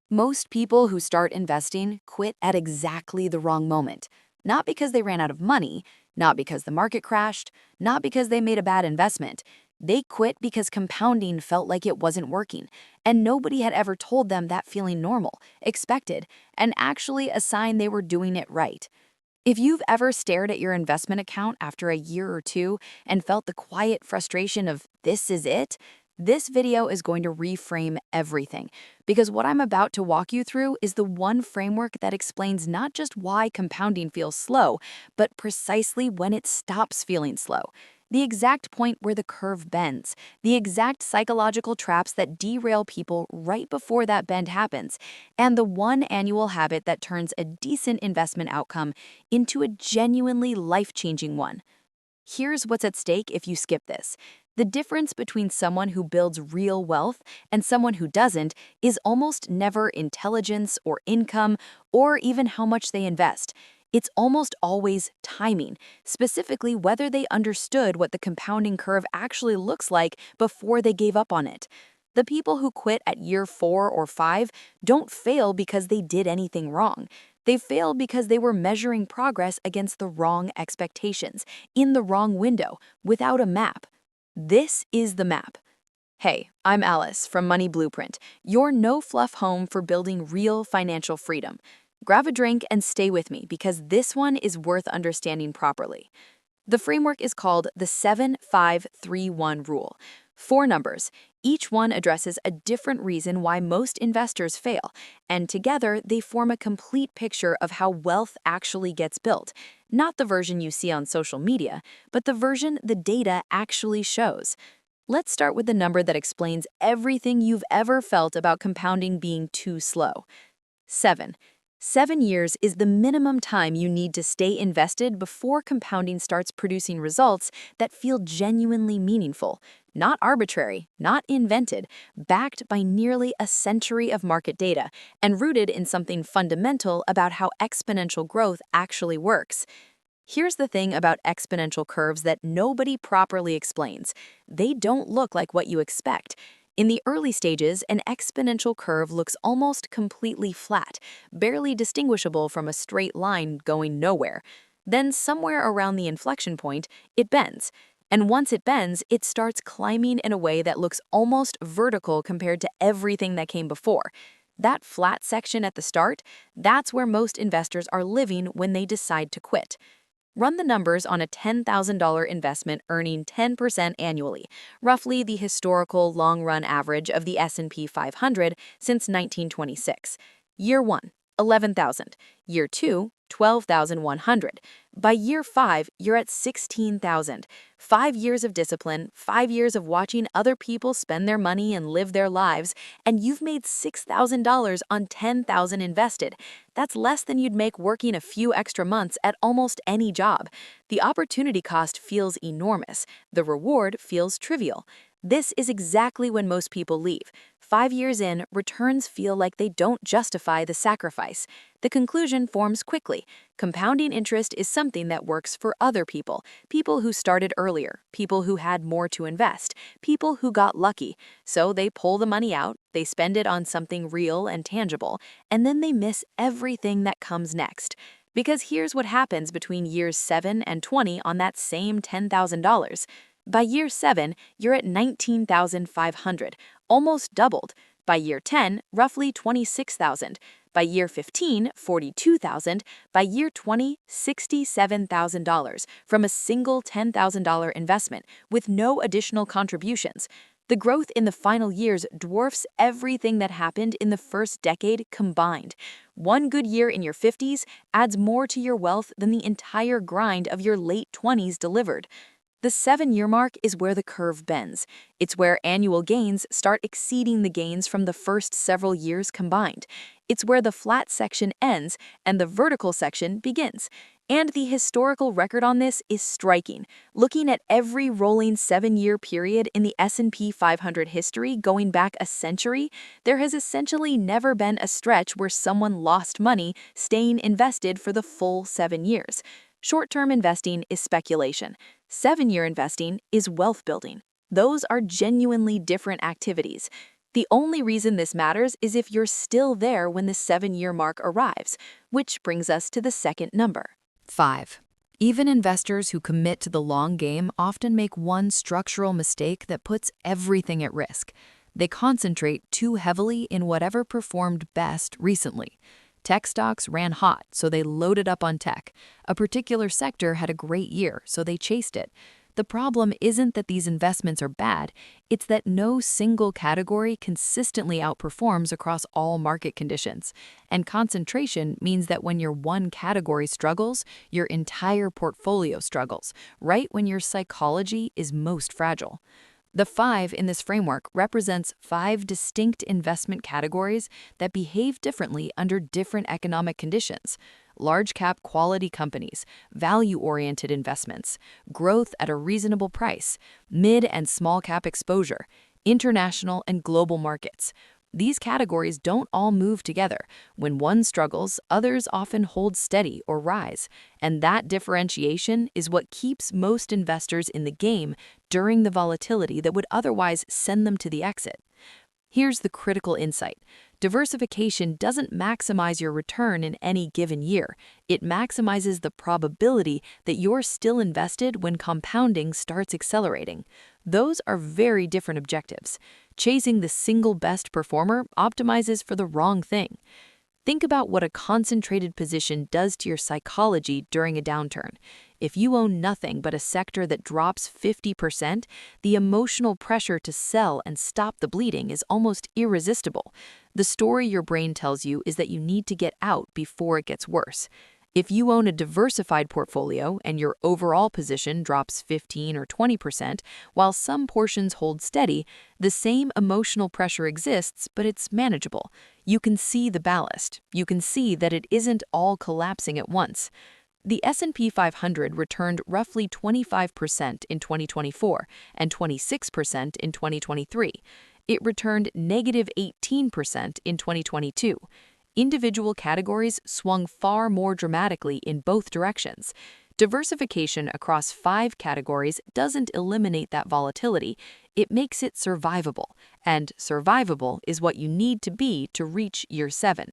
Most people who start investing quit at exactly the wrong moment. Not because they ran out of money, not because the market crashed, not because they made a bad investment. They quit because compounding felt like it wasn't working, and nobody had ever told them that feeling normal, expected, and actually a sign they were doing it right. If you've ever stared at your investment account after a year or two and felt the quiet frustration of this is it, this video is going to reframe everything. Because what I'm about to walk you through is the one framework that explains not just why compounding feels slow, but precisely when it stops feeling slow. The exact point where the curve bends, the exact psychological traps that derail people right before that bend happens, and the one annual habit that turns a decent investment outcome into a genuinely life-changing one. Here's what's at stake if you skip this. The difference between someone who builds real wealth and someone who doesn't is almost never intelligence or income or even how much they invest. It's almost always timing, specifically whether they understood what the compounding curve actually looks like before they gave up on it. The people who quit at year 4 or 5 don't fail because they did anything wrong. They failed because they were measuring progress against the wrong expectations, in the wrong window, without a map. This is the map. Hey, I'm Alice from Money Blueprint, your no-fluff home for building real financial freedom. Grab a drink and stay with me because this one is worth understanding properly. The framework is called the 7-5-3-1 rule. 4 numbers. Each one addresses a different reason why most investors fail, and together they form a complete picture of how wealth actually gets built. Not the version you see on social media, but the version the data actually shows. Let's start with the number that explains everything you've ever felt about compounding being too slow. 7. 7 years is the minimum time you need to stay invested before compounding starts producing results that feel genuinely meaningful, not arbitrary, not invented, backed by nearly a century of market data, and rooted in something fundamental about how exponential growth actually works. Here's the thing about exponential curves that nobody properly explains. They don't look like what you expect. In the early stages, an exponential curve looks almost completely flat, barely distinguishable from a straight line going nowhere. Then somewhere around the inflection point, it bends. And once it bends, it starts climbing in a way that looks almost vertical compared to everything that came before. That flat section at the start, that's where most investors are living when they decide to quit. Run the numbers on a $10,000 investment earning 10% annually, roughly the historical long-run average of the S&P 500 since 1926. Year 1, 11,000. Year 2, 12,100. By year 5, you're at 16,000. 5 years of discipline, 5 years of watching other people spend their money and live their lives, and you've made $6,000 on 10,000 invested. That's less than you'd make working a few extra months at almost any job. The opportunity cost feels enormous. The reward feels trivial. This is exactly when most people leave. 5 years in, returns feel like they don't justify the sacrifice. The conclusion forms quickly. Compounding interest is something that works for other people, people who started earlier, people who had more to invest, people who got lucky. So they pull the money out, they spend it on something real and tangible, and then they miss everything that comes next. Because here's what happens between years 7 and 20 on that same $10,000. By year 7, you're at 19,500, almost doubled. By year 10, roughly 26,000. By year 15, 42,000. By year 20, $67,000 from a single $10,000 investment with no additional contributions. The growth in the final years dwarfs everything that happened in the first decade combined. One good year in your 50s adds more to your wealth than the entire grind of your late 20s delivered. The 7-year mark is where the curve bends. It's where annual gains start exceeding the gains from the first several years combined. It's where the flat section ends and the vertical section begins. And the historical record on this is striking. Looking at every rolling 7-year period in the S&P 500 history going back a century, there has essentially never been a stretch where someone lost money staying invested for the full 7 years. Short-term investing is speculation. 7-year investing is wealth building. Those are genuinely different activities. The only reason this matters is if you're still there when the 7-year mark arrives, which brings us to the second number. 5. Even investors who commit to the long game often make one structural mistake that puts everything at risk. They concentrate too heavily in whatever performed best recently. Tech stocks ran hot, so they loaded up on tech. A particular sector had a great year, so they chased it. The problem isn't that these investments are bad, it's that no single category consistently outperforms across all market conditions. And concentration means that when your one category struggles, your entire portfolio struggles, right when your psychology is most fragile. The 5 in this framework represents 5 distinct investment categories that behave differently under different economic conditions. Large cap quality companies, value-oriented investments, growth at a reasonable price, mid and small cap exposure, international and global markets. These categories don't all move together. When one struggles, others often hold steady or rise. And that differentiation is what keeps most investors in the game during the volatility that would otherwise send them to the exit. Here's the critical insight. Diversification doesn't maximize your return in any given year. It maximizes the probability that you're still invested when compounding starts accelerating. Those are very different objectives. Chasing the single best performer optimizes for the wrong thing. Think about what a concentrated position does to your psychology during a downturn. If you own nothing but a sector that drops 50%, the emotional pressure to sell and stop the bleeding is almost irresistible. The story your brain tells you is that you need to get out before it gets worse. If you own a diversified portfolio and your overall position drops 15 or 20%, while some portions hold steady, the same emotional pressure exists, but it's manageable. You can see the ballast. You can see that it isn't all collapsing at once. The S&P 500 returned roughly 25% in 2024 and 26% in 2023. It returned negative 18% in 2022. Individual categories swung far more dramatically in both directions. Diversification across 5 categories doesn't eliminate that volatility, it makes it survivable, and survivable is what you need to be to reach year 7.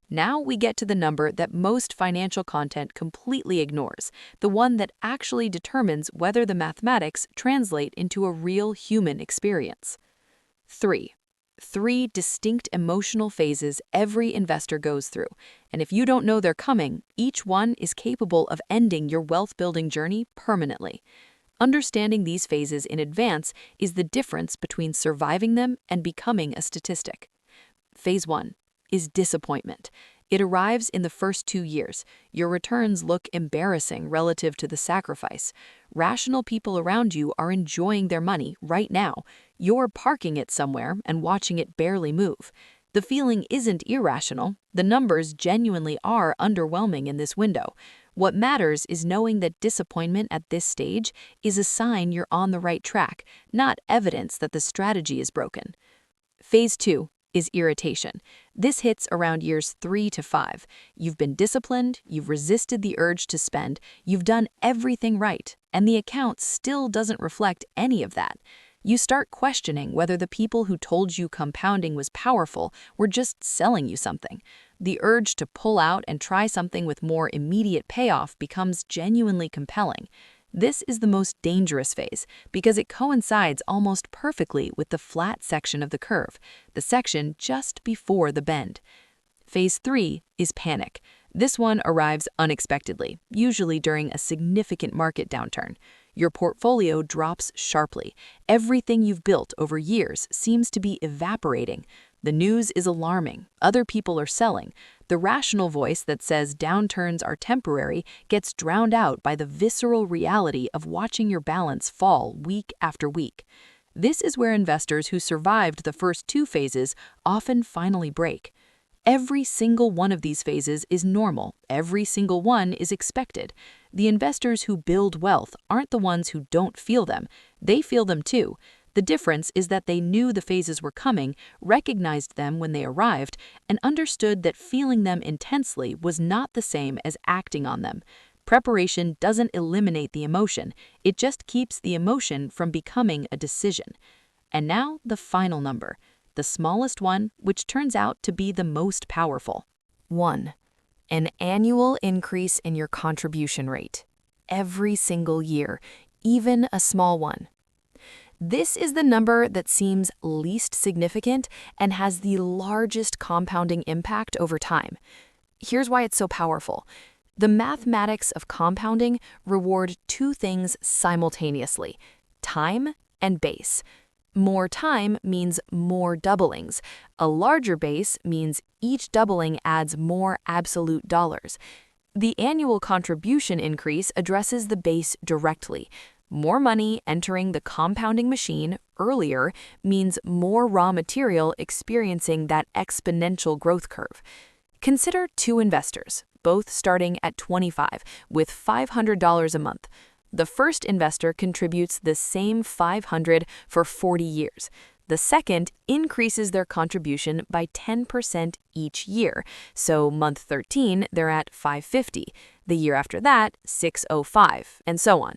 Now we get to the number that most financial content completely ignores, the one that actually determines whether the mathematics translate into a real human experience. 3. 3 distinct emotional phases every investor goes through, and if you don't know they're coming, each one is capable of ending your wealth-building journey permanently. Understanding these phases in advance is the difference between surviving them and becoming a statistic. Phase 1 is disappointment. It arrives in the first 2 years. Your returns look embarrassing relative to the sacrifice. Rational people around you are enjoying their money right now. You're parking it somewhere and watching it barely move. The feeling isn't irrational. The numbers genuinely are underwhelming in this window. What matters is knowing that disappointment at this stage is a sign you're on the right track, not evidence that the strategy is broken. Phase 2 is irritation. This hits around years 3 to 5. You've been disciplined, you've resisted the urge to spend, you've done everything right, and the account still doesn't reflect any of that. You start questioning whether the people who told you compounding was powerful were just selling you something. The urge to pull out and try something with more immediate payoff becomes genuinely compelling. This is the most dangerous phase because it coincides almost perfectly with the flat section of the curve, the section just before the bend. Phase 3 is panic. This one arrives unexpectedly, usually during a significant market downturn. Your portfolio drops sharply. Everything you've built over years seems to be evaporating. The news is alarming. Other people are selling. The rational voice that says downturns are temporary gets drowned out by the visceral reality of watching your balance fall week after week. This is where investors who survived the first 2 phases often finally break. Every single one of these phases is normal. Every single one is expected. The investors who build wealth aren't the ones who don't feel them. They feel them too. The difference is that they knew the phases were coming, recognized them when they arrived, and understood that feeling them intensely was not the same as acting on them. Preparation doesn't eliminate the emotion, it just keeps the emotion from becoming a decision. And now the final number. the smallest one, which turns out to be the most powerful. 1. An annual increase in your contribution rate. Every single year, even a small one. This is the number that seems least significant and has the largest compounding impact over time. Here's why it's so powerful. The mathematics of compounding reward two things simultaneously: time and base. More time means more doublings. A larger base means each doubling adds more absolute dollars. The annual contribution increase addresses the base directly. More money entering the compounding machine earlier means more raw material experiencing that exponential growth curve. Consider two investors, both starting at 25 with $500 a month. The first investor contributes the same $500 for 40 years. The second increases their contribution by 10% each year. So month 13, they're at $550. The year after that, $605, and so on.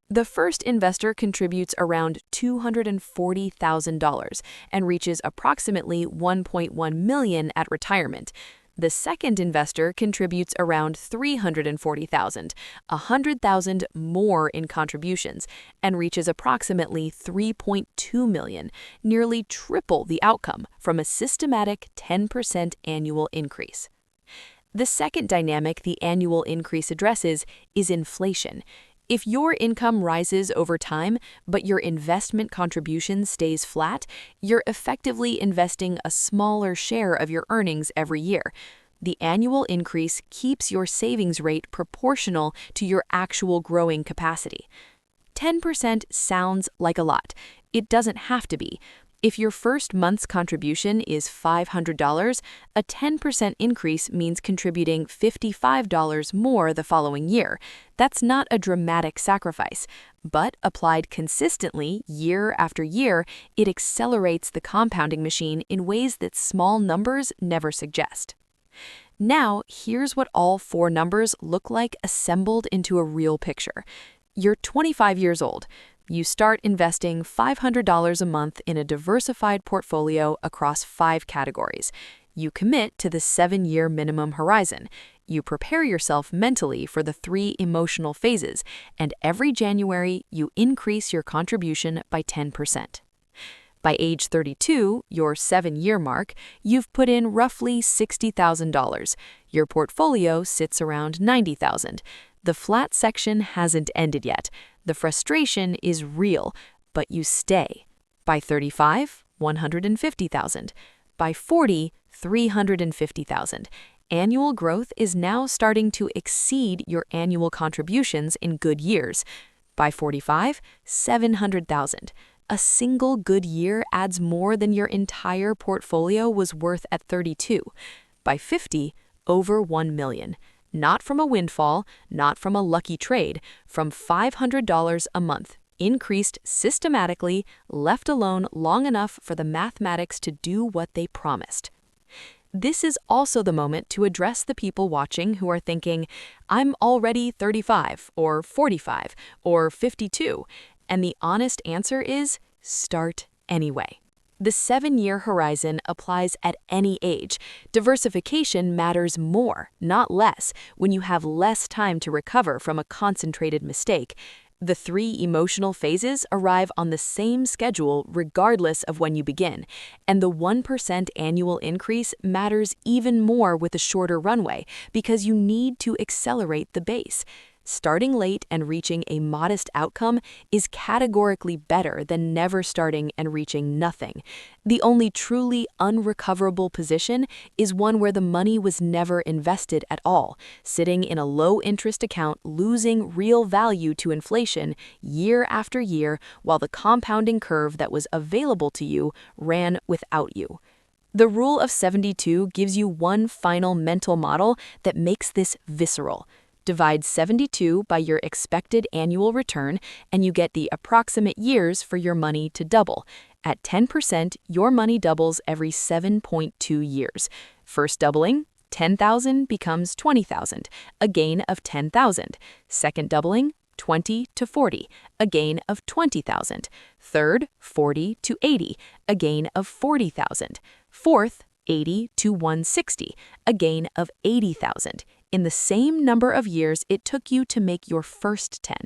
The first investor contributes around $240,000 and reaches approximately $1.1 million at retirement. The second investor contributes around $340,000, $100,000 more in contributions, and reaches approximately $3.2 million, nearly triple the outcome from a systematic 10% annual increase. The second dynamic the annual increase addresses is inflation. If your income rises over time, but your investment contribution stays flat, you're effectively investing a smaller share of your earnings every year. The annual increase keeps your savings rate proportional to your actual growing capacity. 10% sounds like a lot. It doesn't have to be. If your first month's contribution is $500, a 10% increase means contributing $55 more the following year. That's not a dramatic sacrifice, but applied consistently year after year, it accelerates the compounding machine in ways that small numbers never suggest. Now, here's what all four numbers look like assembled into a real picture. You're 25 years old. You start investing $500 a month in a diversified portfolio across 5 categories. You commit to the 7-year minimum horizon. You prepare yourself mentally for the 3 emotional phases, and every January, you increase your contribution by 10%. By age 32, your 7-year mark, you've put in roughly $60,000. Your portfolio sits around $90,000. The flat section hasn't ended yet. The frustration is real, but you stay. By 35, $150,000. By 40, $350,000. Annual growth is now starting to exceed your annual contributions in good years. By 45, $700,000. A single good year adds more than your entire portfolio was worth at 32. By 50, over $1 million. Not from a windfall, not from a lucky trade, from $500 a month, increased systematically, left alone long enough for the mathematics to do what they promised. This is also the moment to address the people watching who are thinking, I'm already 35 or 45 or 52, and the honest answer is, start anyway. The 7-year horizon applies at any age. Diversification matters more, not less, when you have less time to recover from a concentrated mistake. The 3 emotional phases arrive on the same schedule regardless of when you begin, and the 1% annual increase matters even more with a shorter runway because you need to accelerate the base. Starting late and reaching a modest outcome is categorically better than never starting and reaching nothing. The only truly unrecoverable position is one where the money was never invested at all, sitting in a low-interest account losing real value to inflation year after year while the compounding curve that was available to you ran without you. The Rule of 72 gives you one final mental model that makes this visceral. Divide 72 by your expected annual return, and you get the approximate years for your money to double. At 10%, your money doubles every 7.2 years. First doubling, $10,000 becomes $20,000, a gain of $10,000. Second doubling, 20 to 40, a gain of 20,000. Third, 40 to 80, a gain of 40,000. Fourth, 80 to 160, a gain of 80,000, in the same number of years it took you to make your first 10.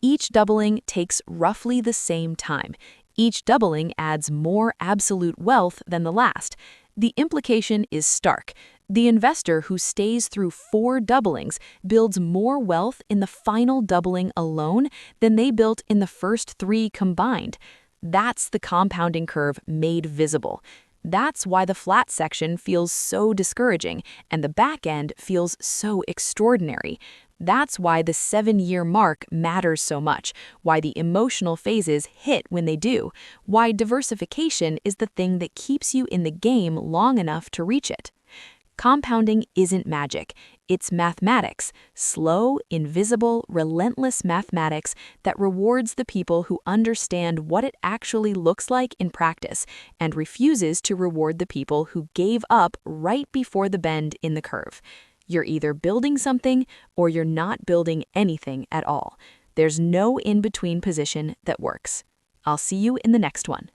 Each doubling takes roughly the same time. Each doubling adds more absolute wealth than the last. The implication is stark. The investor who stays through 4 doublings builds more wealth in the final doubling alone than they built in the first 3 combined. That's the compounding curve made visible. That's why the flat section feels so discouraging and the back end feels so extraordinary. That's why the 7-year mark matters so much, why the emotional phases hit when they do, why diversification is the thing that keeps you in the game long enough to reach it. Compounding isn't magic. It's mathematics, slow, invisible, relentless mathematics that rewards the people who understand what it actually looks like in practice and refuses to reward the people who gave up right before the bend in the curve. You're either building something or you're not building anything at all. There's no in-between position that works. I'll see you in the next one.